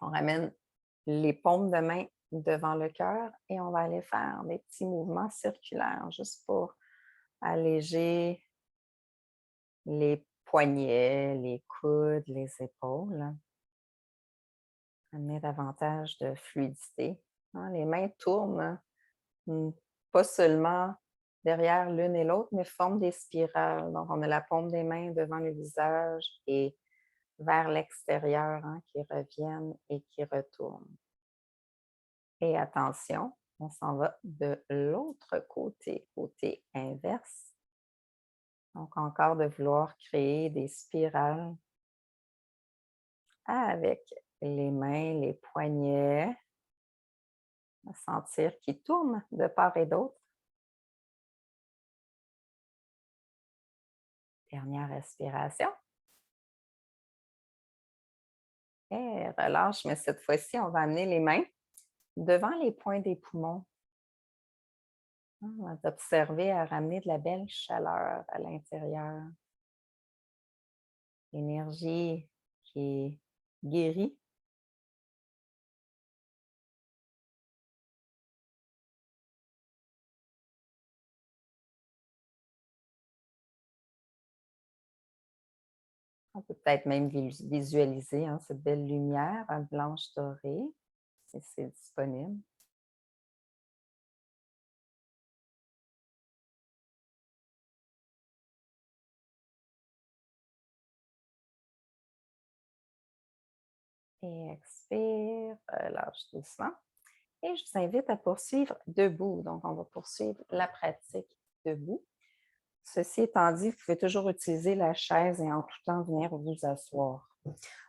On ramène les paumes de main devant le cœur et on va aller faire des petits mouvements circulaires juste pour alléger les poignets, les coudes, les épaules. Amener davantage de fluidité. Les mains tournent, pas seulement derrière l'une et l'autre, mais forment des spirales. Donc, on a la paume des mains devant le visage et vers l'extérieur, qui reviennent et qui retournent. Et attention, on s'en va de l'autre côté, côté inverse. Donc, encore de vouloir créer des spirales avec les mains, les poignets, sentir qu'ils tournent de part et d'autre. Dernière respiration. Et relâche, mais cette fois-ci, on va amener les mains devant les points des poumons. On va observer à ramener de la belle chaleur à l'intérieur. Énergie qui guérit. On peut peut-être même visualiser cette belle lumière blanche dorée, si c'est disponible. Et expire, relâche doucement. Et je vous invite à poursuivre debout. Donc, on va poursuivre la pratique debout. Ceci étant dit, vous pouvez toujours utiliser la chaise et en tout temps venir vous asseoir.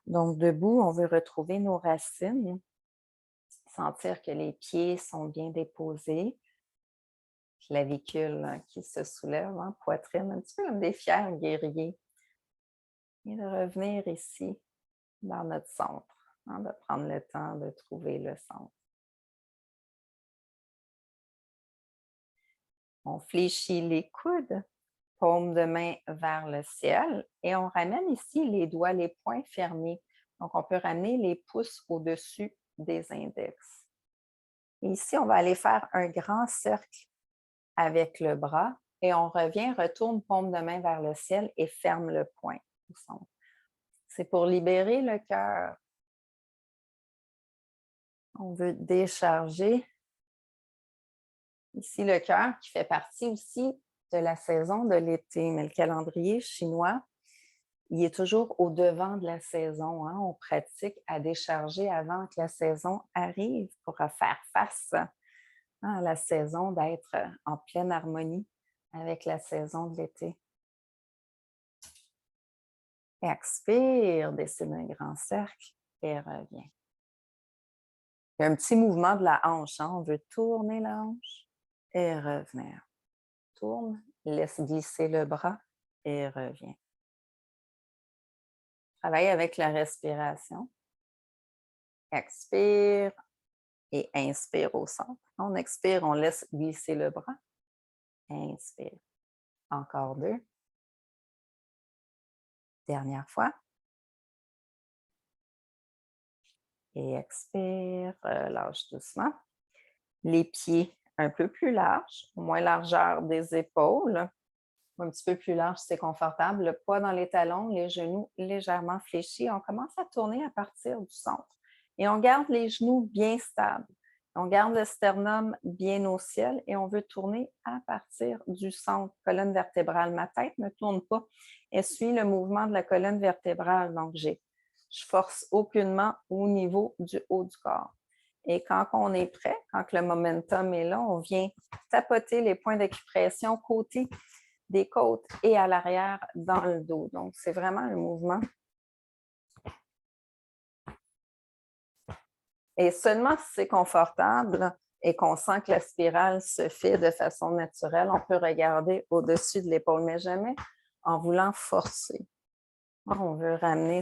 Donc, debout, on veut retrouver nos racines, sentir que les pieds sont bien déposés, clavicule qui se soulève, poitrine, un petit peu comme des fiers guerriers. Et de revenir ici, dans notre centre, de prendre le temps de trouver le centre. On fléchit les coudes, paume de main vers le ciel et on ramène ici les doigts, les poings fermés. Donc, on peut ramener les pouces au-dessus des index. Et ici, on va aller faire un grand cercle avec le bras et on revient, retourne paume de main vers le ciel et ferme le poing au centre. C'est pour libérer le cœur. On veut décharger ici le cœur qui fait partie aussi de la saison de l'été, mais le calendrier chinois, il est toujours au devant de la saison. On pratique à décharger avant que la saison arrive pour faire face à la saison, d'être en pleine harmonie avec la saison de l'été. Expire, dessine un grand cercle et reviens. Il y a un petit mouvement de la hanche. On veut tourner la hanche et revenir. Tourne, laisse glisser le bras et reviens. Travaille avec la respiration. Expire et inspire au centre. On expire, on laisse glisser le bras. Inspire. Encore 2. Dernière fois. Et expire, relâche doucement. Les pieds un peu plus larges, au moins largeur des épaules. Un petit peu plus large, c'est confortable. Le poids dans les talons, les genoux légèrement fléchis. On commence à tourner à partir du centre. Et on garde les genoux bien stables. On garde le sternum bien au ciel et on veut tourner à partir du centre, colonne vertébrale. Ma tête ne tourne pas. Elle suit le mouvement de la colonne vertébrale. Donc, je force aucunement au niveau du haut du corps. Et quand on est prêt, quand le momentum est là, on vient tapoter les points d'acupression côté des côtes et à l'arrière dans le dos. Donc, c'est vraiment un mouvement. Et seulement si c'est confortable et qu'on sent que la spirale se fait de façon naturelle, on peut regarder au-dessus de l'épaule, mais jamais en voulant forcer. On veut ramener